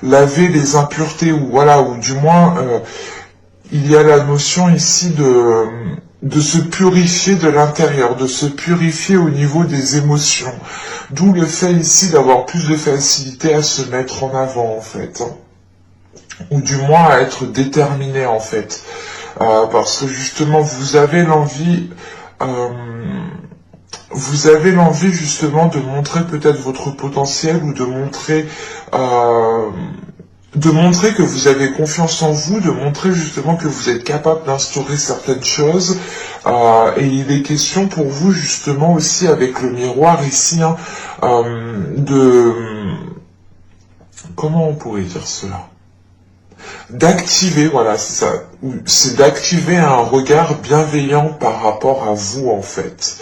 laver les impuretés, ou voilà, ou du moins il y a la notion ici de se purifier de l'intérieur, de se purifier au niveau des émotions. D'où le fait ici d'avoir plus de facilité à se mettre en avant, en fait. Ou du moins à être déterminé, en fait. Parce que justement, vous avez l'envie justement de montrer peut-être votre potentiel, ou de montrer que vous avez confiance en vous, de montrer justement que vous êtes capable d'instaurer certaines choses. Et il est question pour vous justement aussi avec le miroir ici, hein, comment on pourrait dire cela? D'activer, voilà, c'est ça. C'est d'activer un regard bienveillant par rapport à vous, en fait.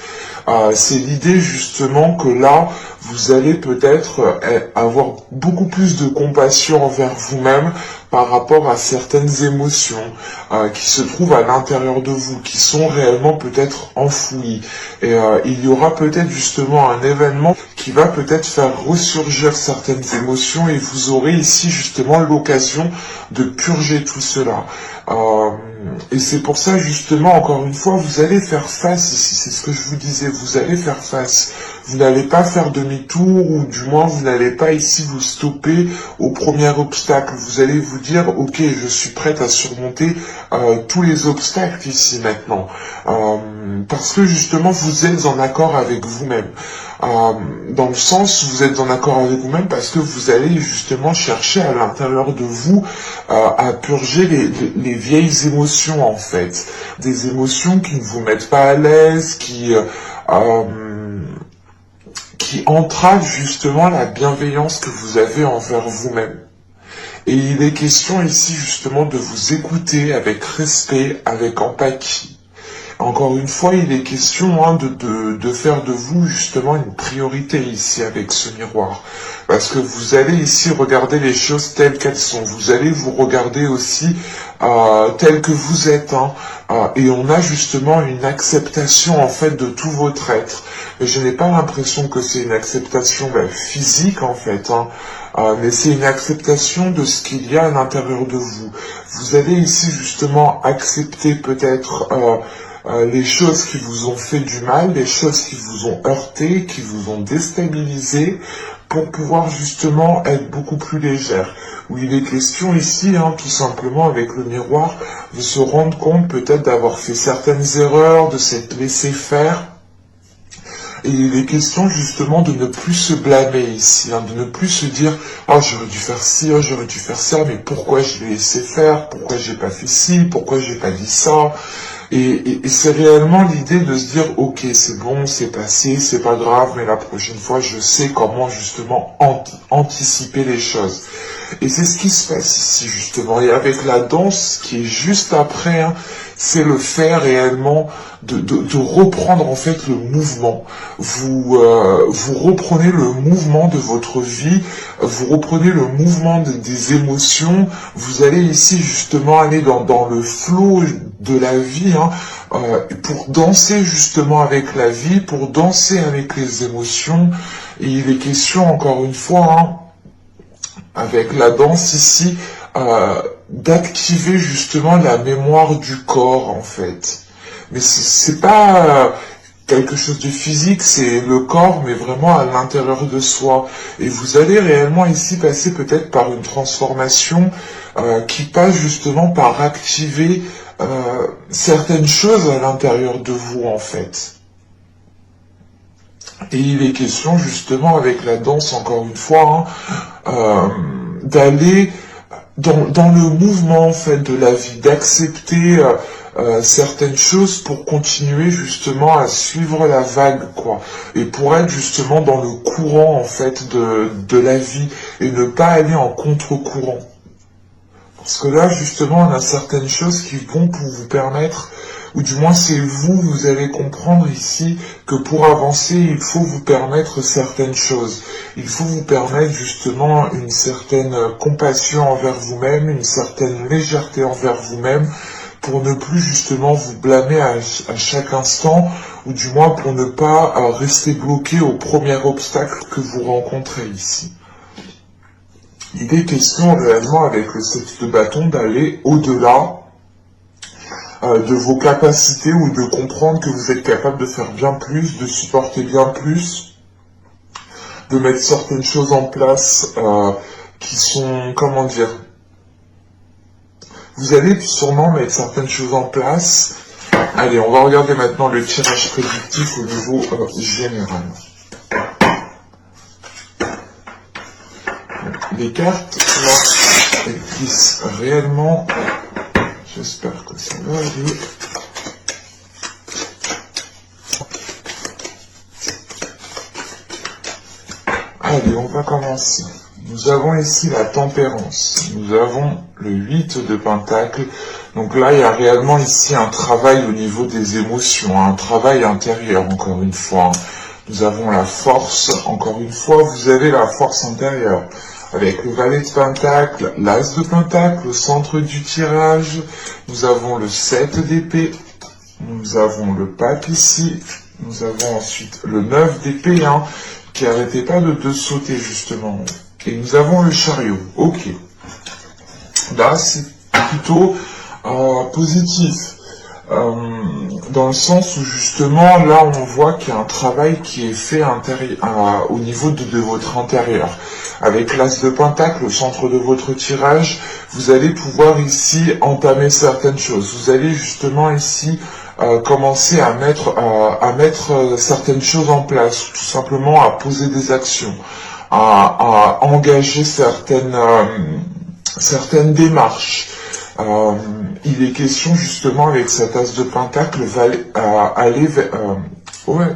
C'est l'idée justement que là, vous allez peut-être avoir beaucoup plus de compassion envers vous-même par rapport à certaines émotions qui se trouvent à l'intérieur de vous, qui sont réellement peut-être enfouies. Et il y aura peut-être justement un événement qui va peut-être faire ressurgir certaines émotions, et vous aurez ici justement l'occasion de purger tout cela. Et c'est pour ça justement, encore une fois, vous allez faire face ici, c'est ce que je vous disais, vous allez faire face. Vous n'allez pas faire demi-tour, ou du moins vous n'allez pas ici vous stopper au premier obstacle. Vous allez vous dire, ok, je suis prête à surmonter tous les obstacles ici maintenant. Parce que justement vous êtes en accord avec vous-même. Dans le sens, vous êtes en accord avec vous-même parce que vous allez justement chercher à l'intérieur de vous à purger les vieilles émotions, en fait. Des émotions qui ne vous mettent pas à l'aise, qui entravent justement la bienveillance que vous avez envers vous-même. Et il est question ici justement de vous écouter avec respect, avec empathie. Encore une fois, il est question de faire de vous justement une priorité ici avec ce miroir. Parce que vous allez ici regarder les choses telles qu'elles sont. Vous allez vous regarder aussi telles que vous êtes. Et on a justement une acceptation en fait de tout votre être. Mais je n'ai pas l'impression que c'est une acceptation physique en fait. Mais c'est une acceptation de ce qu'il y a à l'intérieur de vous. Vous allez ici justement accepter peut-être les choses qui vous ont fait du mal, les choses qui vous ont heurté, qui vous ont déstabilisé, pour pouvoir justement être beaucoup plus légère. Où il est question ici, tout simplement avec le miroir, de se rendre compte peut-être d'avoir fait certaines erreurs, de s'être laissé faire. Et il est question justement de ne plus se blâmer ici, de ne plus se dire « Oh, j'aurais dû faire ci, oh, j'aurais dû faire ça, mais pourquoi je l'ai laissé faire? Pourquoi j'ai pas fait ci? Pourquoi j'ai pas dit ça ?» Et c'est réellement l'idée de se dire « Ok, c'est bon, c'est passé, c'est pas grave, mais la prochaine fois, je sais comment justement anticiper les choses. » Et c'est ce qui se passe ici justement. Et avec la danse qui est juste après, c'est le fait réellement de reprendre en fait le mouvement. Vous reprenez le mouvement de votre vie, vous reprenez le mouvement des émotions. Vous allez ici justement aller dans le flot de la vie, pour danser justement avec la vie, pour danser avec les émotions. Et il est question encore une fois, avec la danse ici, d'activer justement la mémoire du corps en fait. Mais c'est pas quelque chose de physique, c'est le corps, mais vraiment à l'intérieur de soi. Et vous allez réellement ici passer peut-être par une transformation qui passe justement par activer certaines choses à l'intérieur de vous en fait. Et il est question justement avec la danse, encore une fois, d'aller dans le mouvement en fait de la vie, d'accepter certaines choses pour continuer justement à suivre la vague, quoi, et pour être justement dans le courant en fait de la vie et ne pas aller en contre-courant. Parce que là justement on a certaines choses qui vont pour vous permettre, ou du moins c'est vous allez comprendre ici que pour avancer, il faut vous permettre certaines choses. Il faut vous permettre justement une certaine compassion envers vous-même, une certaine légèreté envers vous-même, pour ne plus justement vous blâmer à chaque instant, ou du moins pour ne pas rester bloqué au premier obstacle que vous rencontrez ici. Il est question réellement avec le 7 de bâton d'aller au-delà de vos capacités ou de comprendre que vous êtes capable de faire bien plus, de supporter bien plus, de mettre certaines choses en place qui sont, comment dire, vous allez sûrement mettre certaines choses en place. Allez, on va regarder maintenant le tirage prédictif au niveau général. Les cartes, là, elles glissent réellement. J'espère que ça va aller. Allez, on va commencer. Nous avons ici la tempérance. Nous avons le 8 de pentacle. Donc là, il y a réellement ici un travail au niveau des émotions, un travail intérieur, encore une fois. Nous avons la force, encore une fois, vous avez la force intérieure. Avec le valet de pentacle, l'as de pentacle au centre du tirage. Nous avons le 7 d'épée. Nous avons le pape ici. Nous avons ensuite le 9 d'épée, hein, qui n'arrêtait pas de sauter justement. Et nous avons le chariot. Ok. Là, c'est plutôt positif. Dans le sens où justement, là, on voit qu'il y a un travail qui est fait au niveau de votre intérieur. Avec l'as de pentacle au centre de votre tirage, vous allez pouvoir ici entamer certaines choses. Vous allez justement ici commencer à mettre certaines choses en place, tout simplement à poser des actions, à engager certaines démarches. Il est question justement avec cet as de pentacle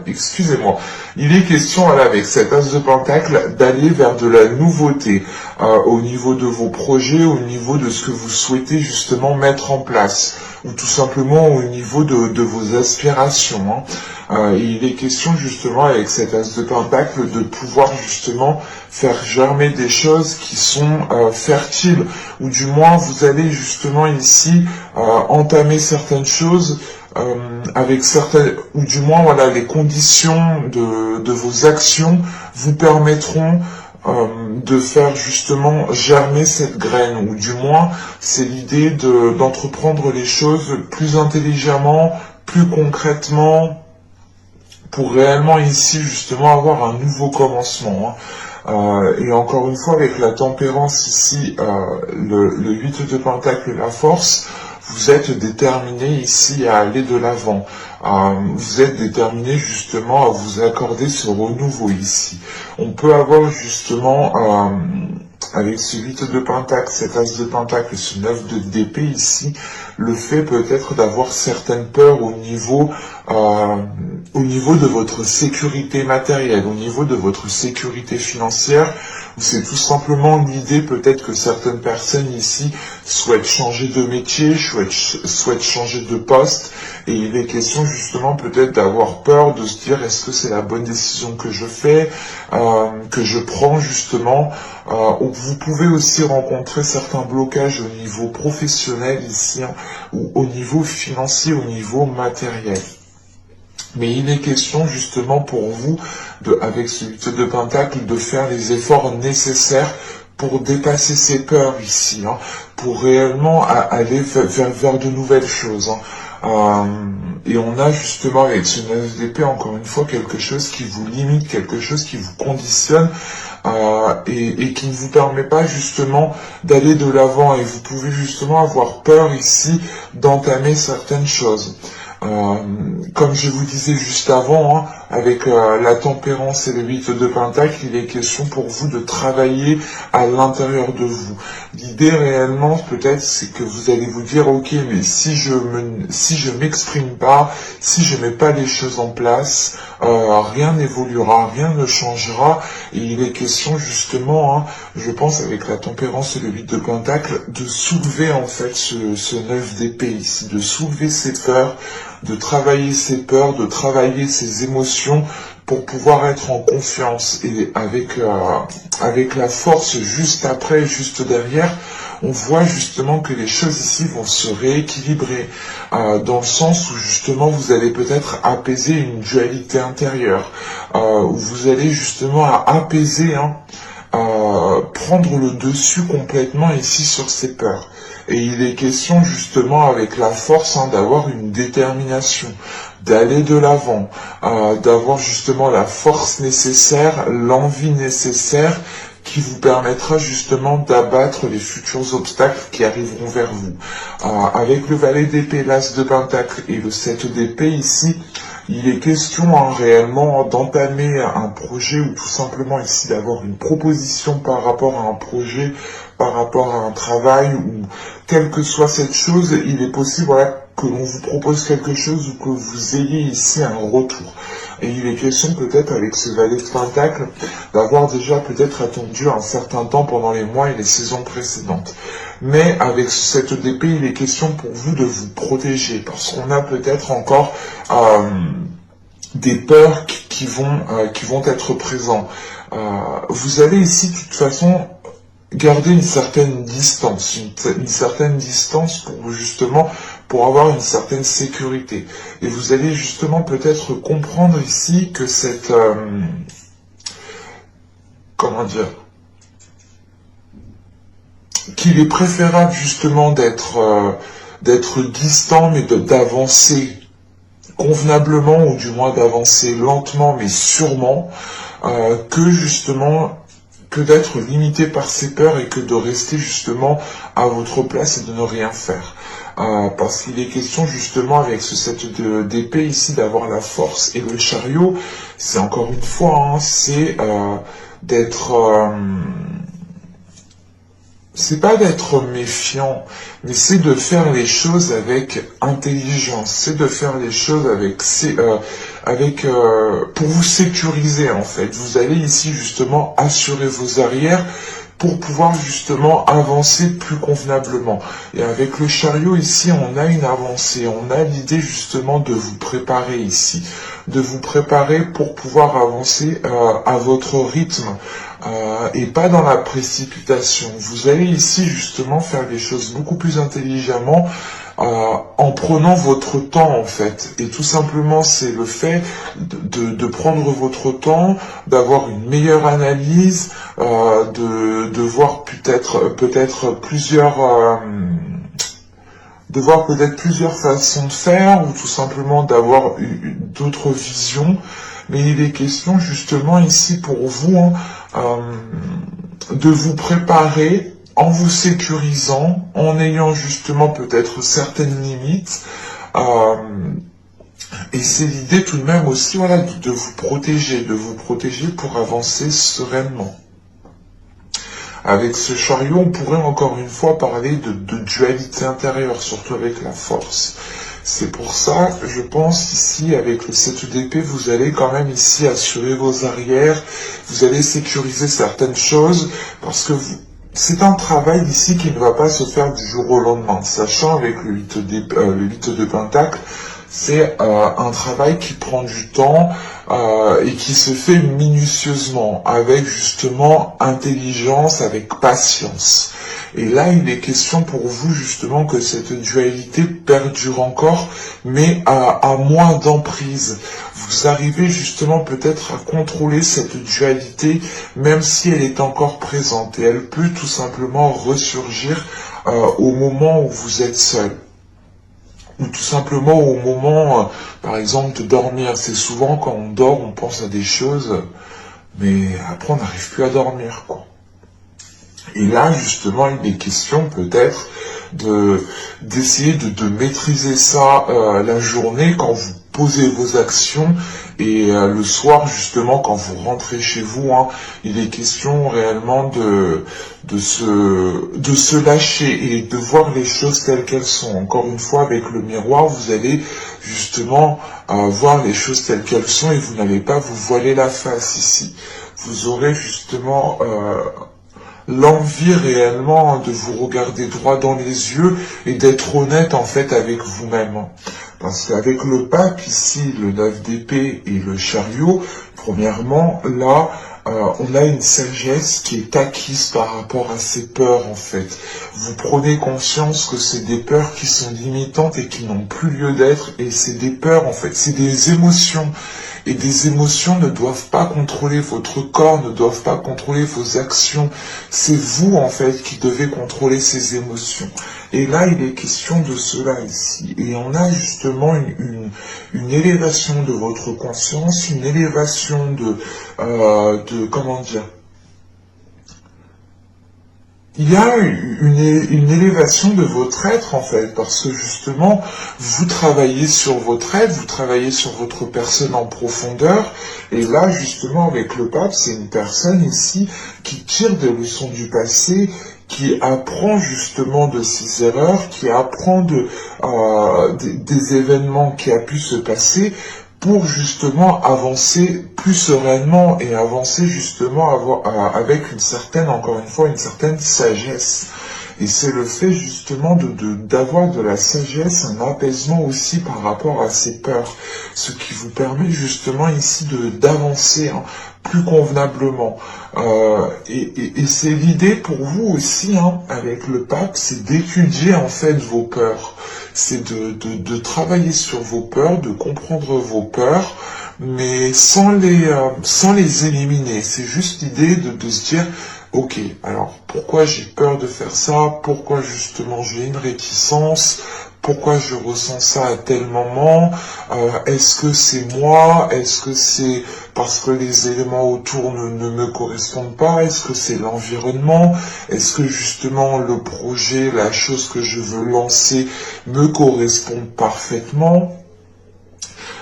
excusez-moi. Il est question avec cet as de pentacle d'aller vers de la nouveauté au niveau de vos projets, au niveau de ce que vous souhaitez justement mettre en place, ou tout simplement au niveau de vos aspirations. Il est question justement avec cet as de pentacle de pouvoir justement faire germer des choses qui sont fertiles, ou du moins vous allez justement ici entamer certaines choses avec certaines, ou du moins voilà, les conditions de vos actions vous permettront de faire justement germer cette graine, ou du moins c'est l'idée d'entreprendre les choses plus intelligemment, plus concrètement, pour réellement ici justement avoir un nouveau commencement. Et encore une fois avec la tempérance ici, le 8 de pentacle, la force, vous êtes déterminé ici à aller de l'avant. Vous êtes déterminé justement à vous accorder ce renouveau ici. On peut avoir justement avec ce 8 de pentacle, cet as de pentacle, ce 9 d'épée ici, le fait peut-être d'avoir certaines peurs au niveau de votre sécurité matérielle, au niveau de votre sécurité financière, ou c'est tout simplement l'idée peut-être que certaines personnes ici souhaitent changer de métier, souhaitent changer de poste, et il est question justement peut-être d'avoir peur de se dire est-ce que c'est la bonne décision que je fais, que je prends justement. Vous pouvez aussi rencontrer certains blocages au niveau professionnel ici, hein, ou au niveau financier, au niveau matériel. Mais il est question justement pour vous, avec ce 8 de pentacle, de faire les efforts nécessaires pour dépasser ces peurs ici, hein, pour réellement aller vers de nouvelles choses. Et on a justement avec ce 9 d'épée, encore une fois, quelque chose qui vous limite, quelque chose qui vous conditionne, et qui ne vous permet pas justement d'aller de l'avant, et vous pouvez justement avoir peur ici d'entamer certaines choses. Comme je vous disais juste avant, hein, avec la tempérance et le 8 de pentacle, il est question pour vous de travailler à l'intérieur de vous. L'idée réellement, peut-être, c'est que vous allez vous dire, ok, mais si je m'exprime pas, si je mets pas les choses en place, rien n'évoluera, rien ne changera. Et il est question justement, hein, je pense, avec la tempérance et le 8 de pentacle, de soulever en fait ce 9 d'épée ici, de soulever ces peurs, de travailler ses peurs, de travailler ses émotions pour pouvoir être en confiance. Et avec la force juste après, juste derrière, on voit justement que les choses ici vont se rééquilibrer, dans le sens où justement vous allez peut-être apaiser une dualité intérieure, où vous allez justement apaiser, hein, prendre le dessus complètement ici sur ses peurs. Et il est question justement avec la force d'avoir une détermination, d'aller de l'avant, d'avoir justement la force nécessaire, l'envie nécessaire qui vous permettra justement d'abattre les futurs obstacles qui arriveront vers vous. Avec le valet d'épée, l'as de pentacle et le 7 d'épée ici, il est question réellement d'entamer un projet ou tout simplement ici d'avoir une proposition par rapport à un projet, par rapport à un travail ou quelle que soit cette chose, il est possible que l'on vous propose quelque chose ou que vous ayez ici un retour. Et il est question peut-être avec ce valet de pentacle d'avoir déjà peut-être attendu un certain temps pendant les mois et les saisons précédentes. Mais avec ce 7 d'épée, il est question pour vous de vous protéger parce qu'on a peut-être encore des peurs qui vont être présents. Vous allez ici de toute façon garder une certaine distance, une certaine distance pour avoir une certaine sécurité. Et vous allez justement peut-être comprendre ici que cette qu'il est préférable justement d'être distant mais d'avancer convenablement ou du moins d'avancer lentement mais sûrement que d'être limité par ses peurs et que de rester justement à votre place et de ne rien faire. Parce qu'il est question justement avec ce 7 d'épée ici d'avoir la force. Et le chariot, c'est encore une fois, c'est c'est pas d'être méfiant, mais c'est de faire les choses avec intelligence, c'est de faire les choses pour vous sécuriser en fait. Vous allez ici justement assurer vos arrières pour pouvoir justement avancer plus convenablement. Et avec le chariot ici, on a une avancée, on a l'idée justement de vous préparer ici, de vous préparer pour pouvoir avancer à votre rythme et pas dans la précipitation. Vous allez ici justement faire les choses beaucoup plus intelligemment en prenant votre temps en fait. Et tout simplement c'est le fait de prendre votre temps, d'avoir une meilleure analyse, de voir peut-être plusieurs façons de faire ou tout simplement d'avoir d'autres visions. Mais il est question justement ici pour vous de vous préparer en vous sécurisant, en ayant justement peut-être certaines limites. Et c'est l'idée tout de même aussi de vous protéger pour avancer sereinement. Avec ce chariot, on pourrait encore une fois parler de dualité intérieure, surtout avec la force. C'est pour ça, je pense ici, avec le 7 d'épée, vous allez quand même ici assurer vos arrières, vous allez sécuriser certaines choses, parce que c'est un travail ici qui ne va pas se faire du jour au lendemain, sachant avec le 8 de pentacle, c'est un travail qui prend du temps et qui se fait minutieusement, avec justement intelligence, avec patience. Et là, il est question pour vous justement que cette dualité perdure encore, mais à moins d'emprise. Vous arrivez justement peut-être à contrôler cette dualité, même si elle est encore présente. Et elle peut tout simplement ressurgir au moment où vous êtes seul. Ou tout simplement au moment, par exemple, de dormir. C'est souvent quand on dort, on pense à des choses, mais après on n'arrive plus à dormir, quoi. Et là, justement, il est question peut-être d'essayer de maîtriser ça la journée quand vous posez vos actions et le soir, justement, quand vous rentrez chez vous, il est question réellement de se lâcher et de voir les choses telles qu'elles sont. Encore une fois, avec le miroir, vous allez justement voir les choses telles qu'elles sont et vous n'allez pas vous voiler la face ici. Vous aurez justement l'envie réellement de vous regarder droit dans les yeux et d'être honnête en fait avec vous-même. Parce qu'avec le pape ici, le 9 d'épée et le chariot, premièrement, là, on a une sagesse qui est acquise par rapport à ces peurs en fait. Vous prenez conscience que c'est des peurs qui sont limitantes et qui n'ont plus lieu d'être et c'est des peurs en fait, c'est des émotions. Et des émotions ne doivent pas contrôler votre corps, ne doivent pas contrôler vos actions. C'est vous, en fait, qui devez contrôler ces émotions. Et là, il est question de cela ici. Et on a justement une élévation de votre conscience, une élévation comment dire, il y a une élévation de votre être en fait, parce que justement, vous travaillez sur votre être, vous travaillez sur votre personne en profondeur, et là justement avec le pape, c'est une personne ici qui tire des leçons du passé, qui apprend justement de ses erreurs, qui apprend des événements qui a pu se passer, pour justement avancer plus sereinement et avancer justement avec une certaine, encore une fois, une certaine sagesse. Et c'est le fait justement d'avoir de la sagesse, un apaisement aussi par rapport à ces peurs, ce qui vous permet justement ici d'avancer plus convenablement. Et c'est l'idée pour vous aussi, avec le pape, c'est d'étudier en fait vos peurs. C'est de travailler sur vos peurs, de comprendre vos peurs, mais sans les éliminer. C'est juste l'idée de se dire, ok, alors pourquoi j'ai peur de faire ça? Pourquoi justement j'ai une réticence? Pourquoi je ressens ça à tel moment? Est-ce que c'est moi? Est-ce que c'est parce que les éléments autour ne me correspondent pas? Est-ce que c'est l'environnement? Est-ce que justement le projet, la chose que je veux lancer me correspond parfaitement?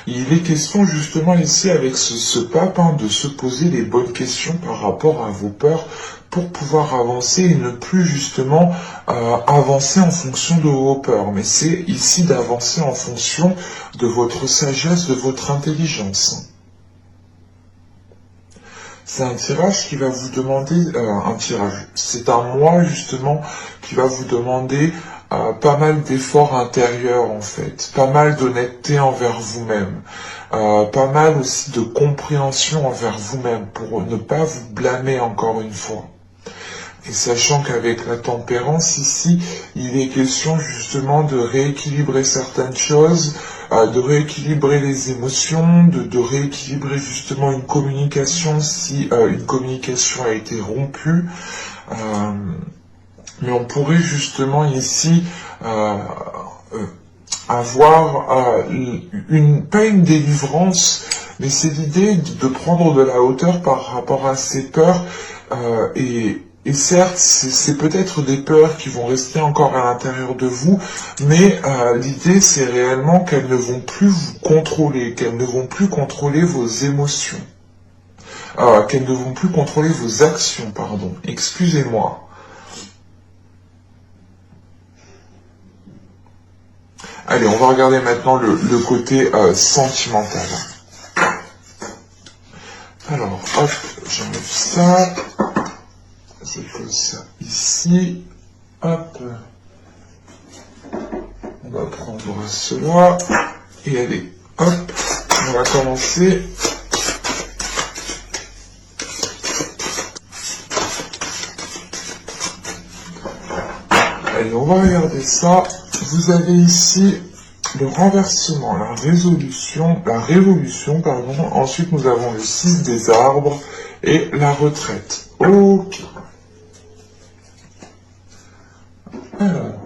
Il est question justement ici avec ce pape de se poser les bonnes questions par rapport à vos peurs pour pouvoir avancer et ne plus justement avancer en fonction de vos peurs. Mais c'est ici d'avancer en fonction de votre sagesse, de votre intelligence. C'est un tirage qui va vous demander, c'est un mois justement qui va vous demander pas mal d'efforts intérieurs en fait, pas mal d'honnêteté envers vous-même, pas mal aussi de compréhension envers vous-même pour ne pas vous blâmer encore une fois. Et sachant qu'avec la tempérance ici, il est question justement de rééquilibrer certaines choses, de rééquilibrer les émotions, de rééquilibrer justement une communication si une communication a été rompue. Mais on pourrait justement ici avoir pas une délivrance, mais c'est l'idée de prendre de la hauteur par rapport à ces peurs et certes, c'est peut-être des peurs qui vont rester encore à l'intérieur de vous, mais l'idée c'est réellement qu'elles ne vont plus vous contrôler, qu'elles ne vont plus contrôler vos émotions, qu'elles ne vont plus contrôler vos actions, pardon, excusez-moi. Allez, on va regarder maintenant le côté sentimental. Alors, hop, j'enlève ça. Je pose ça ici. Hop. On va prendre cela. Et allez, hop. On va commencer. Allez, on va regarder ça. Vous avez ici le renversement, la révolution, pardon. Ensuite, nous avons le 6 des arbres et la retraite. Ok. Alors.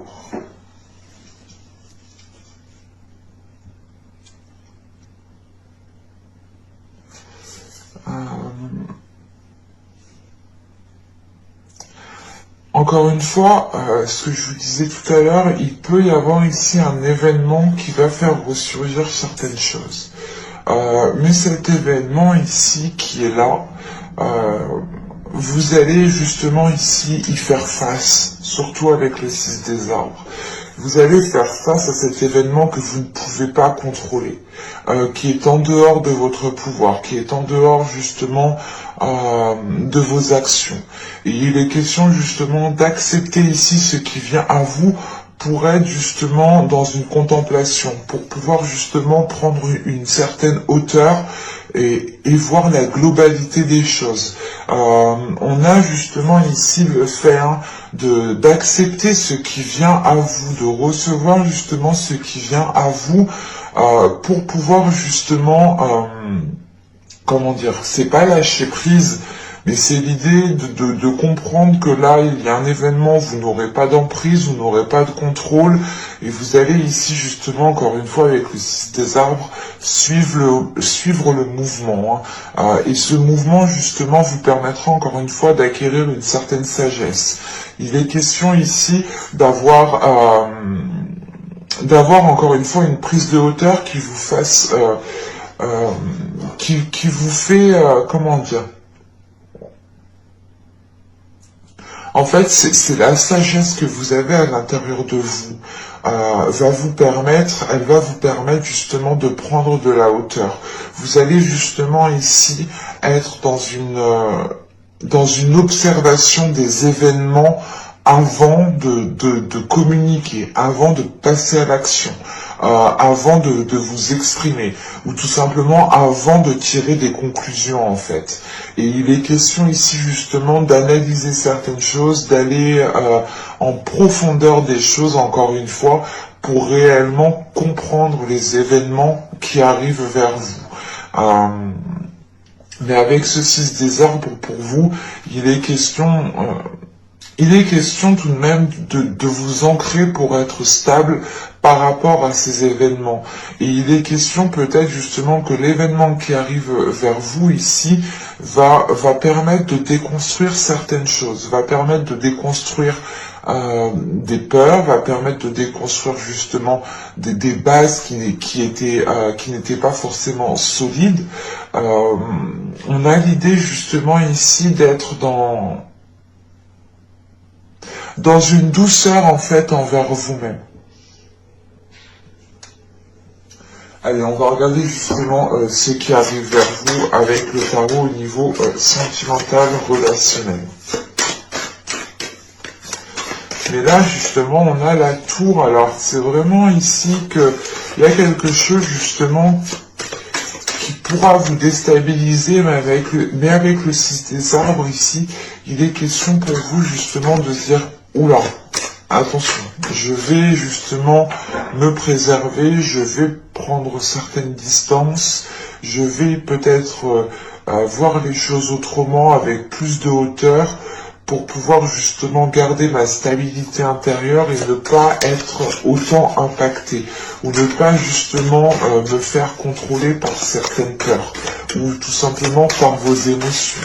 Encore une fois, ce que je vous disais tout à l'heure, il peut y avoir ici un événement qui va faire ressurgir certaines choses. Mais cet événement ici qui est là, vous allez justement ici y faire face, surtout avec le 6 des arbres. Vous allez faire face à cet événement que vous ne pouvez pas contrôler, qui est en dehors de votre pouvoir, qui est en dehors justement de vos actions. Et il est question justement d'accepter ici ce qui vient à vous pour être justement dans une contemplation, pour pouvoir justement prendre une certaine hauteur et voir la globalité des choses. On a justement ici le fait d'accepter ce qui vient à vous, de recevoir justement ce qui vient à vous pour pouvoir justement comment dire, c'est pas lâcher prise, mais c'est l'idée de comprendre que là, il y a un événement, vous n'aurez pas d'emprise, vous n'aurez pas de contrôle, et vous allez ici, justement, encore une fois, avec le 6 des arbres, suivre le mouvement. Hein. Et ce mouvement, justement, vous permettra, encore une fois, d'acquérir une certaine sagesse. Il est question ici d'avoir encore une fois une prise de hauteur qui vous fasse... qui vous fait... comment dire, en fait, c'est la sagesse que vous avez à l'intérieur de vous elle va vous permettre justement de prendre de la hauteur. Vous allez justement ici être dans une observation des événements avant de communiquer, avant de passer à l'action, avant de vous exprimer, ou tout simplement avant de tirer des conclusions en fait. Et il est question ici justement d'analyser certaines choses, d'aller en profondeur des choses encore une fois, pour réellement comprendre les événements qui arrivent vers vous. Mais avec ce 6 des arbres pour vous, il est question tout de même de vous ancrer pour être stable par rapport à ces événements. Et il est question peut-être justement que l'événement qui arrive vers vous ici va permettre de déconstruire certaines choses, va permettre de déconstruire des peurs, va permettre de déconstruire justement des bases qui n'étaient pas forcément solides. On a l'idée justement ici d'être dans une douceur en fait envers vous-même. Allez, on va regarder justement ce qui arrive vers vous avec le tarot au niveau sentimental, relationnel. Mais là, justement, on a la tour. Alors, c'est vraiment ici qu'il y a quelque chose, justement, qui pourra vous déstabiliser, mais avec le 6 des arbres, ici, il est question pour vous, justement, de dire, oula, attention, je vais, justement, me préserver, je vais prendre certaines distances, je vais peut-être voir les choses autrement, avec plus de hauteur, pour pouvoir justement garder ma stabilité intérieure et ne pas être autant impacté, ou ne pas justement me faire contrôler par certaines peurs, ou tout simplement par vos émotions.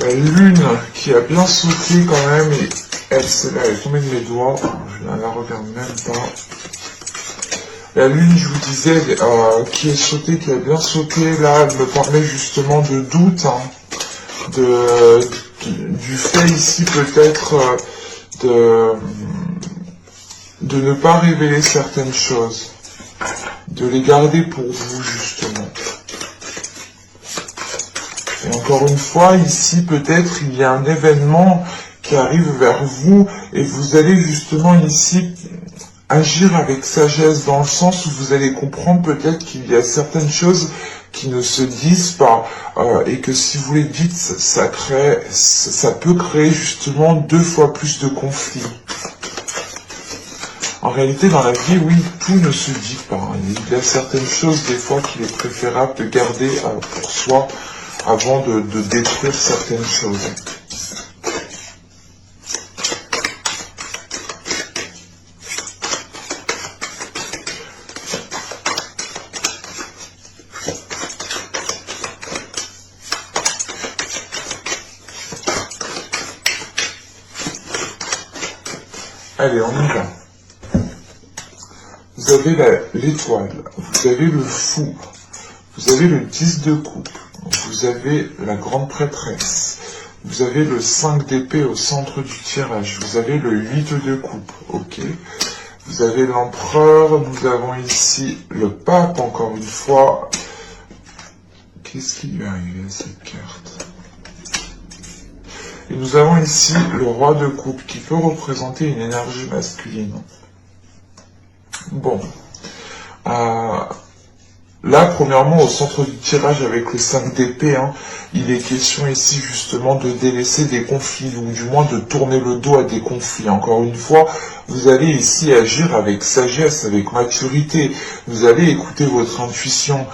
La lune qui a bien sauté quand même, et elle, celle-là, elle est tombée de mes doigts, je ne la regarde même pas. La lune, je vous disais, qui est sautée, qui a bien sauté, là, elle me parlait justement de doute, hein, du fait ici peut-être de ne pas révéler certaines choses, de les garder pour vous justement. Et encore une fois, ici peut-être il y a un événement qui arrive vers vous et vous allez justement ici agir avec sagesse dans le sens où vous allez comprendre peut-être qu'il y a certaines choses qui ne se disent pas et que si vous les dites, ça peut créer justement 2 fois plus de conflits. En réalité, dans la vie, oui, tout ne se dit pas. Il y a certaines choses des fois qu'il est préférable de garder pour soi avant de détruire certaines choses. Allez, on y va. Vous avez l'étoile, vous avez le fou, vous avez le 10 de coupe, vous avez la grande prêtresse, vous avez le 5 d'épée au centre du tirage, vous avez le 8 de coupe, ok. Vous avez l'empereur, nous avons ici le pape, encore une fois. Qu'est-ce qui lui est arrivé à cette carte ? Et nous avons ici le roi de coupe qui peut représenter une énergie masculine. Bon. Là, premièrement, au centre du tirage avec le 5 d'épée, il est question ici justement de délaisser des conflits, ou du moins de tourner le dos à des conflits. Encore une fois, vous allez ici agir avec sagesse, avec maturité. Vous allez écouter votre intuition.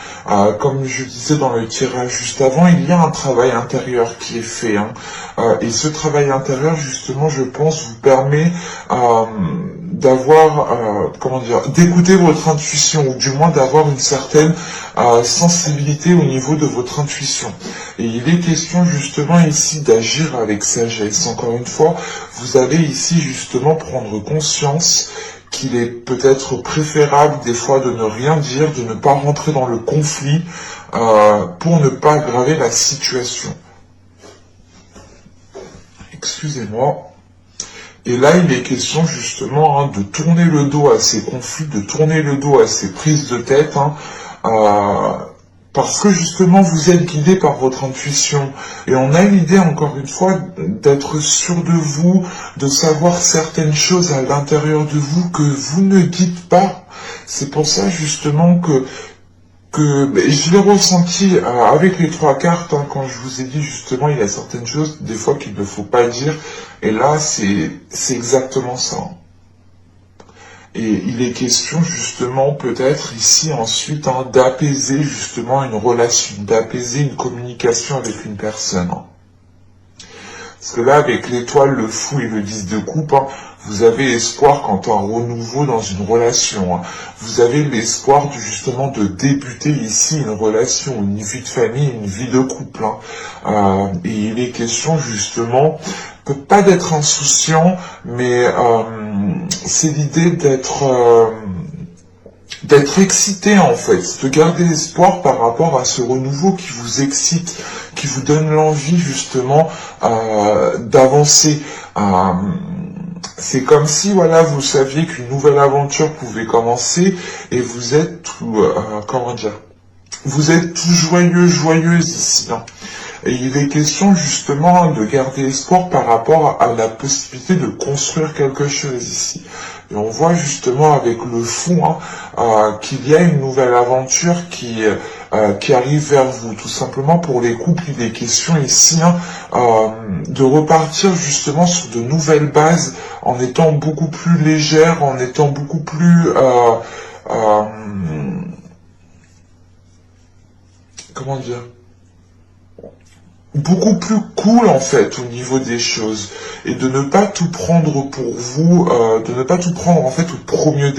Comme je disais dans le tirage juste avant, il y a un travail intérieur qui est fait. Et ce travail intérieur, justement, je pense, vous permet d'avoir, d'écouter votre intuition, ou du moins d'avoir une certaine sensibilité au niveau de votre intuition. Et il est question justement ici d'agir avec sagesse. Encore une fois, vous allez ici justement prendre conscience qu'il est peut-être préférable des fois de ne rien dire, de ne pas rentrer dans le conflit pour ne pas aggraver la situation. Excusez-moi. Et là, il est question justement de tourner le dos à ces conflits, de tourner le dos à ces prises de tête, parce que justement, vous êtes guidé par votre intuition. Et on a l'idée, encore une fois, d'être sûr de vous, de savoir certaines choses à l'intérieur de vous que vous ne dites pas. C'est pour ça justement que je l'ai ressenti avec les 3 cartes, quand je vous ai dit justement il y a certaines choses des fois qu'il ne faut pas dire, et là c'est exactement ça. Et il est question justement peut-être ici ensuite d'apaiser justement une relation, d'apaiser une communication avec une personne. Parce que là, avec l'étoile, le fou et le 10 de coupe, vous avez espoir quant à un renouveau dans une relation. Vous avez l'espoir justement de débuter ici une relation, une vie de famille, une vie de couple. Et il est question justement, pas d'être insouciant, mais c'est l'idée d'être excité en fait, de garder espoir par rapport à ce renouveau qui vous excite, qui vous donne l'envie justement d'avancer. C'est comme si voilà, vous saviez qu'une nouvelle aventure pouvait commencer et vous êtes vous êtes tout joyeux, joyeuse ici. Et il est question justement de garder espoir par rapport à la possibilité de construire quelque chose ici. Et on voit justement avec le fou qu'il y a une nouvelle aventure qui arrive vers vous. Tout simplement pour les couples, il est question ici de repartir justement sur de nouvelles bases en étant beaucoup plus légère, en étant beaucoup plus... beaucoup plus cool en fait au niveau des choses, et de ne pas tout prendre pour vous, de ne pas tout prendre en fait au premier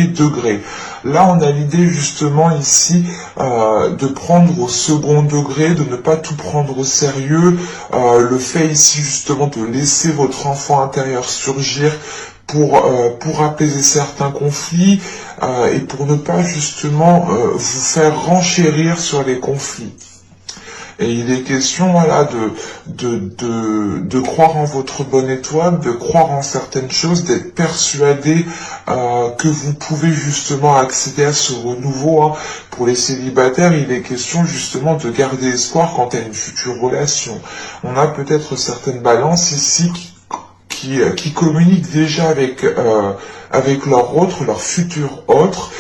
degré. Là on a l'idée justement ici de prendre au second degré, de ne pas tout prendre au sérieux, le fait ici justement de laisser votre enfant intérieur surgir pour apaiser certains conflits et pour ne pas justement vous faire renchérir sur les conflits. Et il est question, voilà, de croire en votre bonne étoile, de croire en certaines choses, d'être persuadé que vous pouvez justement accéder à ce renouveau. Pour les célibataires, il est question justement de garder espoir quant à une future relation. On a peut-être certaines balances ici qui communiquent déjà avec leur autre, leur futur autre,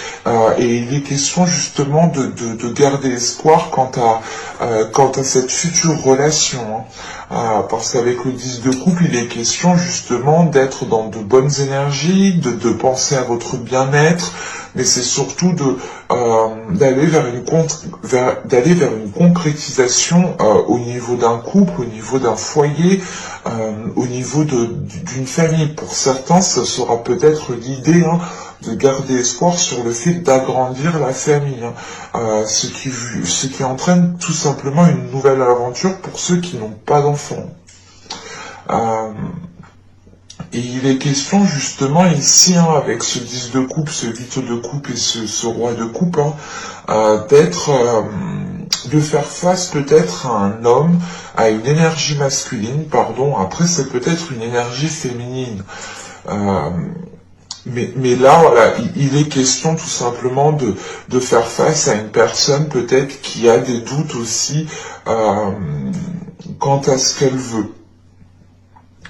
et il est question justement de garder espoir quant à cette future relation. Parce qu'avec le 10 de coupe, il est question justement d'être dans de bonnes énergies, de penser à votre bien-être, mais c'est surtout d'aller vers une concrétisation au niveau d'un couple, au niveau d'un foyer, au niveau d'une famille. Pour certains, ce sera peut-être l'idée de garder espoir sur le fait d'agrandir la famille, ce qui entraîne tout simplement une nouvelle aventure pour ceux qui n'ont pas d'enfants. Et il est question justement ici, avec ce 10 de coupe, ce 8 de coupe et ce roi de coupe, de faire face peut-être à un homme, à une énergie masculine, après c'est peut-être une énergie féminine. Mais là, voilà, il est question tout simplement de faire face à une personne peut-être qui a des doutes aussi quant à ce qu'elle veut.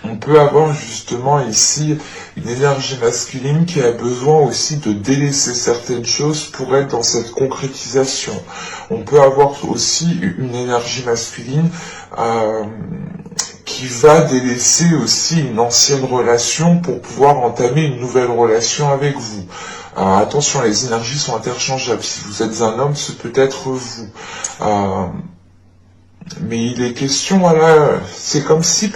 On peut avoir justement ici une énergie masculine qui a besoin aussi de délaisser certaines choses pour être dans cette concrétisation. On peut avoir aussi une énergie masculine qui va délaisser aussi une ancienne relation pour pouvoir entamer une nouvelle relation avec vous. Attention, les énergies sont interchangeables. Si vous êtes un homme, ce peut être vous. Mais il est question, voilà, c'est comme si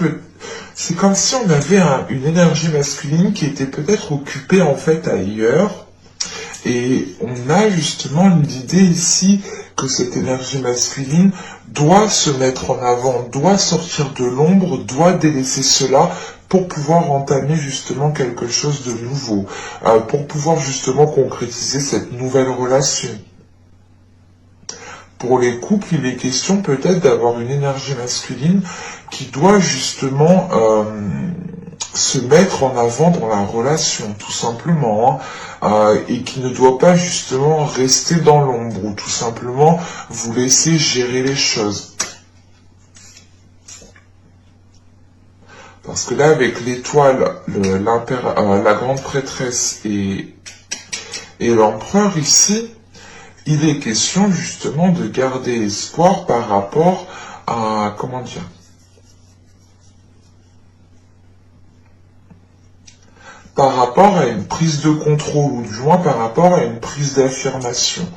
on avait une énergie masculine qui était peut-être occupée en fait ailleurs. Et on a justement l'idée ici que cette énergie masculine doit se mettre en avant, doit sortir de l'ombre, doit délaisser cela pour pouvoir entamer justement quelque chose de nouveau, pour pouvoir justement concrétiser cette nouvelle relation. Pour les couples, il est question peut-être d'avoir une énergie masculine qui doit justement se mettre en avant dans la relation, tout simplement, et qui ne doit pas justement rester dans l'ombre, ou tout simplement vous laisser gérer les choses. Parce que là, avec l'étoile, la grande prêtresse et l'empereur ici, il est question justement de garder espoir par rapport à, comment dire, par rapport à une prise de contrôle, ou du moins par rapport à une prise d'affirmation.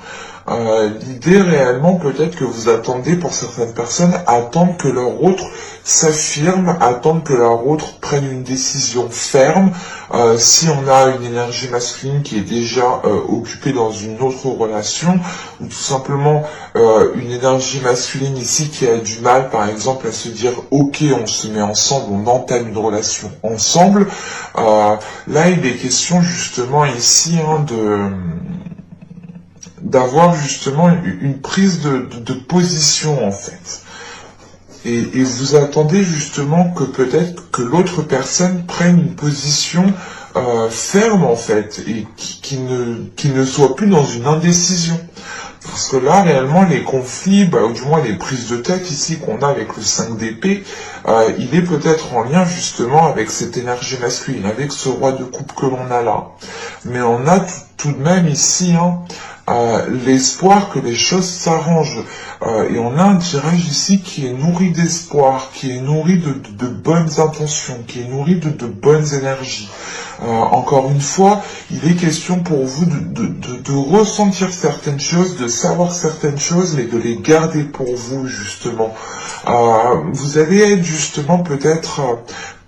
L'idée réellement, peut-être que vous attendez, pour certaines personnes, attendre que leur autre s'affirme, attendre que leur autre prenne une décision ferme. Si on a une énergie masculine qui est déjà occupée dans une autre relation, ou tout simplement une énergie masculine ici qui a du mal, par exemple, à se dire « Ok, on se met ensemble, on entame une relation ensemble », là, il est question justement ici d'avoir justement une prise de position en fait. Et vous attendez justement que peut-être que l'autre personne prenne une position ferme en fait, et qui ne soit plus dans une indécision. Parce que là, réellement, les conflits, ou du moins les prises de tête ici qu'on a avec le 5 d'épée, il est peut-être en lien justement avec cette énergie masculine, avec ce roi de coupe que l'on a là. Mais on a tout de même ici l'espoir que les choses s'arrangent. Et on a un tirage ici qui est nourri d'espoir, qui est nourri de bonnes intentions, qui est nourri de bonnes énergies. Encore une fois, il est question pour vous de ressentir certaines choses, de savoir certaines choses, mais de les garder pour vous, justement. Vous allez être justement peut-être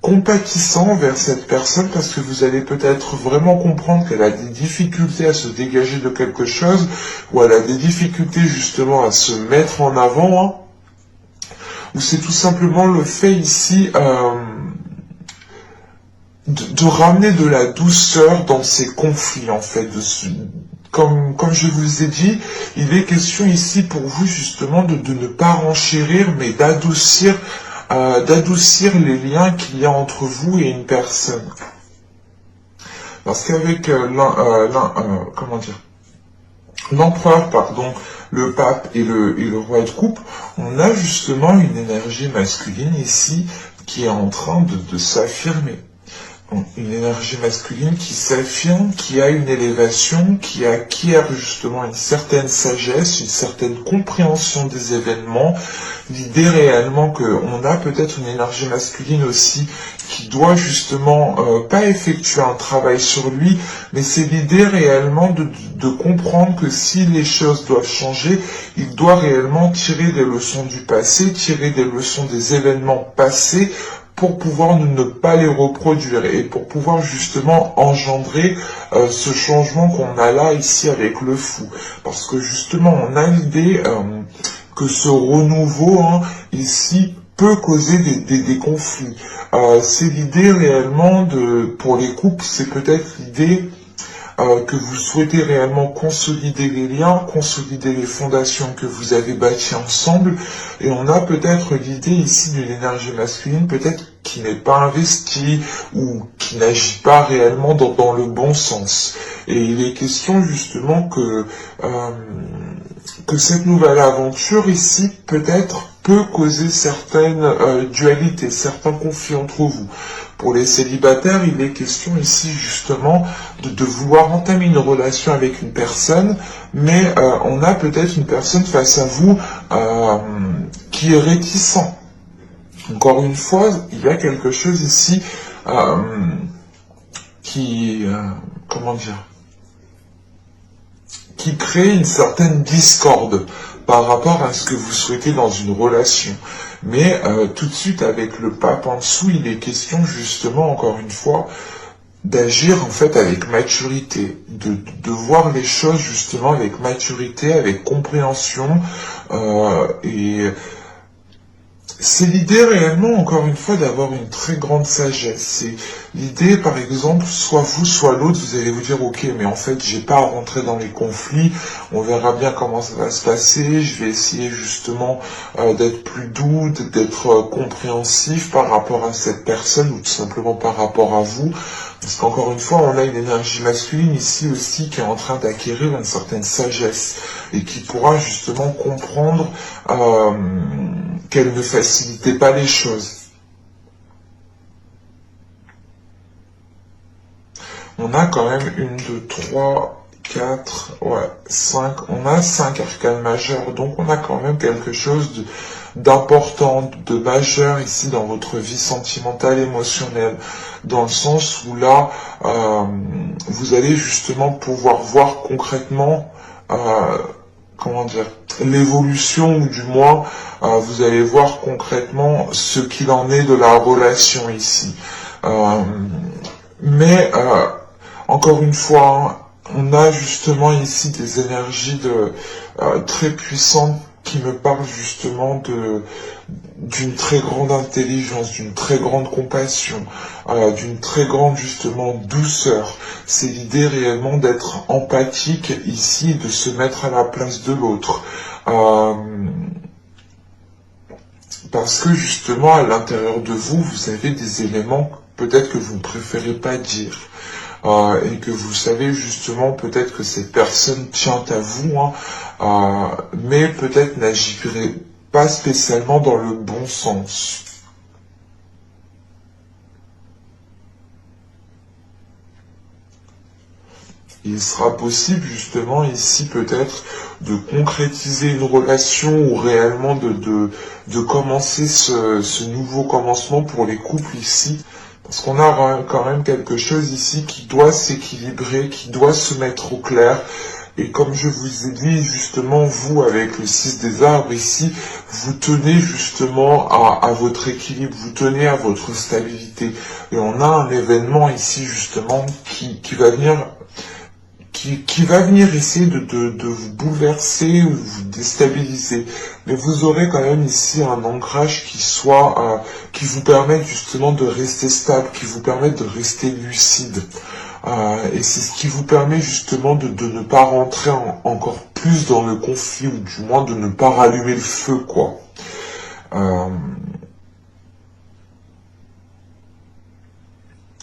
compatissant vers cette personne parce que vous allez peut-être vraiment comprendre qu'elle a des difficultés à se dégager de quelque chose, ou elle a des difficultés justement à se mettre en avant, ou c'est tout simplement le fait ici de ramener de la douceur dans ces conflits en fait. Comme je vous ai dit, il est question ici pour vous justement de ne pas renchérir, mais d'adoucir les liens qu'il y a entre vous et une personne. Parce qu'avec l'empereur, le pape et le roi de coupe, on a justement une énergie masculine ici qui est en train de s'affirmer. Une énergie masculine qui s'affirme, qui a une élévation, qui acquiert justement une certaine sagesse, une certaine compréhension des événements. L'idée réellement qu'on a peut-être une énergie masculine aussi qui doit justement pas effectuer un travail sur lui, mais c'est l'idée réellement de comprendre que si les choses doivent changer, il doit réellement tirer des leçons du passé, tirer des leçons des événements passés, pour pouvoir ne pas les reproduire et pour pouvoir justement engendrer ce changement qu'on a là ici avec le fou. Parce que justement on a l'idée que ce renouveau ici peut causer des conflits. C'est l'idée réellement pour les couples, c'est peut-être l'idée que vous souhaitez réellement consolider les liens, consolider les fondations que vous avez bâties ensemble, et on a peut-être l'idée ici d'une énergie masculine, peut-être qui n'est pas investie, ou qui n'agit pas réellement dans le bon sens. Et il est question justement que cette nouvelle aventure ici, peut-être, peut causer certaines dualités, certains conflits entre vous. Pour les célibataires, il est question ici justement de vouloir entamer une relation avec une personne, mais on a peut-être une personne face à vous qui est réticent. Encore une fois, il y a quelque chose ici qui, comment dire, qui crée une certaine discorde par rapport à ce que vous souhaitez dans une relation. Mais tout de suite, avec le pape en dessous, il est question justement, encore une fois, d'agir en fait avec maturité, de voir les choses justement avec maturité, avec compréhension, et c'est l'idée réellement, encore une fois, d'avoir une très grande sagesse. C'est l'idée, par exemple, soit vous, soit l'autre, vous allez vous dire, ok, mais en fait, j'ai pas à rentrer dans les conflits, on verra bien comment ça va se passer, je vais essayer justement d'être plus doux, d'être compréhensif par rapport à cette personne, ou tout simplement par rapport à vous. Parce qu'encore une fois, on a une énergie masculine ici aussi qui est en train d'acquérir une certaine sagesse et qui pourra justement comprendre qu'elle ne facilitait pas les choses. On a quand même 1, 2, 3, 4, ouais, 5, on a 5 arcanes majeures, donc on a quand même quelque chose d'important, de majeur ici dans votre vie sentimentale, émotionnelle, dans le sens où là, vous allez justement pouvoir voir concrètement, comment dire, l'évolution, ou du moins, vous allez voir concrètement ce qu'il en est de la relation ici. Mais, encore une fois, on a justement ici des énergies très puissantes qui me parlent justement d'une très grande intelligence, d'une très grande compassion, d'une très grande justement douceur. C'est l'idée réellement d'être empathique ici et de se mettre à la place de l'autre. Parce que justement à l'intérieur de vous, vous avez des éléments peut-être que vous ne préférez pas dire. Et que vous savez justement peut-être que cette personne tient à vous, mais peut-être n'agirait pas spécialement dans le bon sens. Il sera possible justement ici peut-être de concrétiser une relation ou réellement de commencer ce nouveau commencement pour les couples ici. Parce qu'on a quand même quelque chose ici qui doit s'équilibrer, qui doit se mettre au clair. Et comme je vous ai dit, justement, vous, avec le 6 des arbres ici, vous tenez justement à votre équilibre, vous tenez à votre stabilité. Et on a un événement ici, justement, qui va venir... Qui va venir essayer de vous bouleverser ou vous déstabiliser. Mais vous aurez quand même ici un ancrage qui vous permette justement de rester stable, qui vous permette de rester lucide. Et c'est ce qui vous permet justement de ne pas rentrer encore plus dans le conflit, ou du moins de ne pas rallumer le feu, quoi.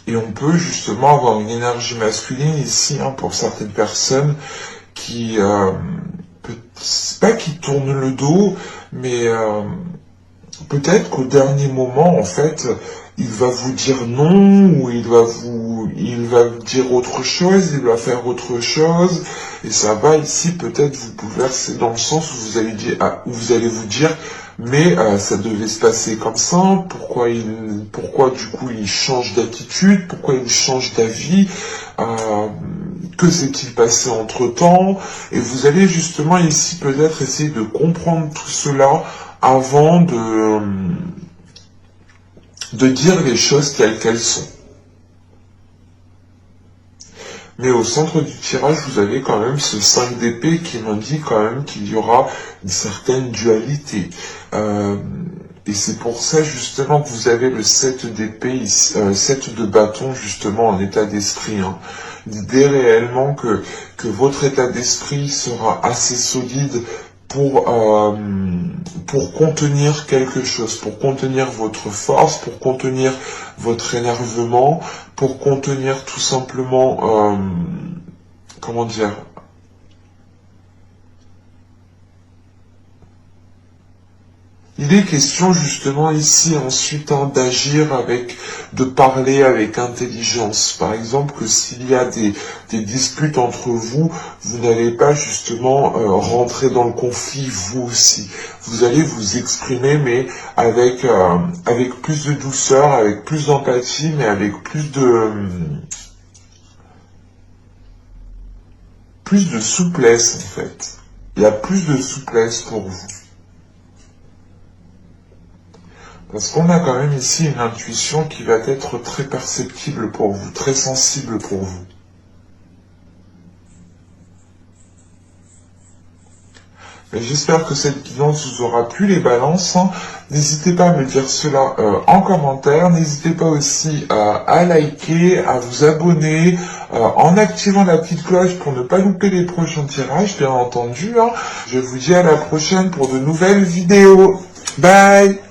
Et on peut justement avoir une énergie masculine ici, pour certaines personnes qui, c'est pas qui tournent le dos, mais peut-être qu'au dernier moment, en fait, il va vous dire non, ou il va vous dire autre chose, il va faire autre chose, et ça va ici peut-être vous bouleverser dans le sens où vous allez vous dire, mais ça devait se passer comme ça, pourquoi du coup il change d'attitude, pourquoi il change d'avis, que s'est-il passé entre-temps, et vous allez justement ici peut-être essayer de comprendre tout cela avant de dire les choses telles qu'elles sont. Mais au centre du tirage, vous avez quand même ce 5 d'épée qui m'indique quand même qu'il y aura une certaine dualité. Et c'est pour ça justement que vous avez le 7 d'épée, 7 de bâton justement en état d'esprit. L'idée réellement que votre état d'esprit sera assez solide pour contenir quelque chose, pour contenir votre force, pour contenir votre énervement, pour contenir tout simplement, comment dire, Il est question justement ici ensuite d'agir de parler avec intelligence. Par exemple, que s'il y a des disputes entre vous, vous n'allez pas justement rentrer dans le conflit vous aussi. Vous allez vous exprimer, mais avec plus de douceur, avec plus d'empathie, mais avec plus de souplesse en fait. Il y a plus de souplesse pour vous. Parce qu'on a quand même ici une intuition qui va être très perceptible pour vous, très sensible pour vous. Mais j'espère que cette guidance vous aura plu, les balances. N'hésitez pas à me dire cela en commentaire. N'hésitez pas aussi à liker, à vous abonner, en activant la petite cloche pour ne pas louper les prochains tirages, bien entendu. Je vous dis à la prochaine pour de nouvelles vidéos. Bye!